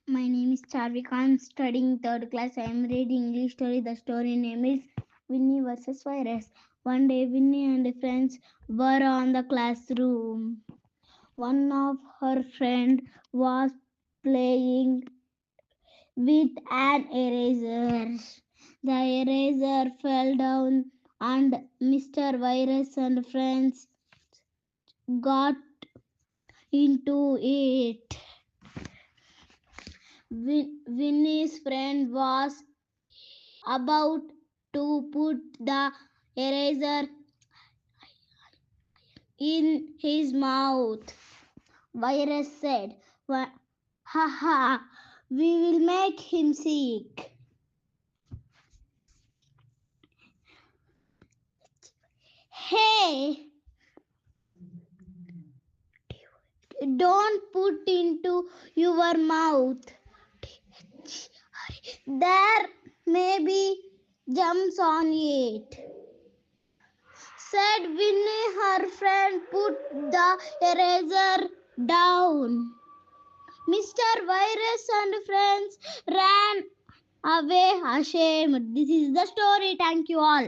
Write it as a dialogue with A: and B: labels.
A: My name is Charvik. I am studying third class. I am reading English story. The story name is Winnie versus Virus. One day, Winnie and friends were on the classroom. One of her friend was playing with an eraser. The eraser fell down, and Mr. Virus and friends got into it. Winnie's friend was about to put the eraser in his mouth. Virus said, "Ha ha, we will make him sick." Hey, don't put into your mouth. There may be germs on it, said Winnie. Her friend put the eraser down. Mr. Virus and friends ran away ashamed. This is the story. Thank you all.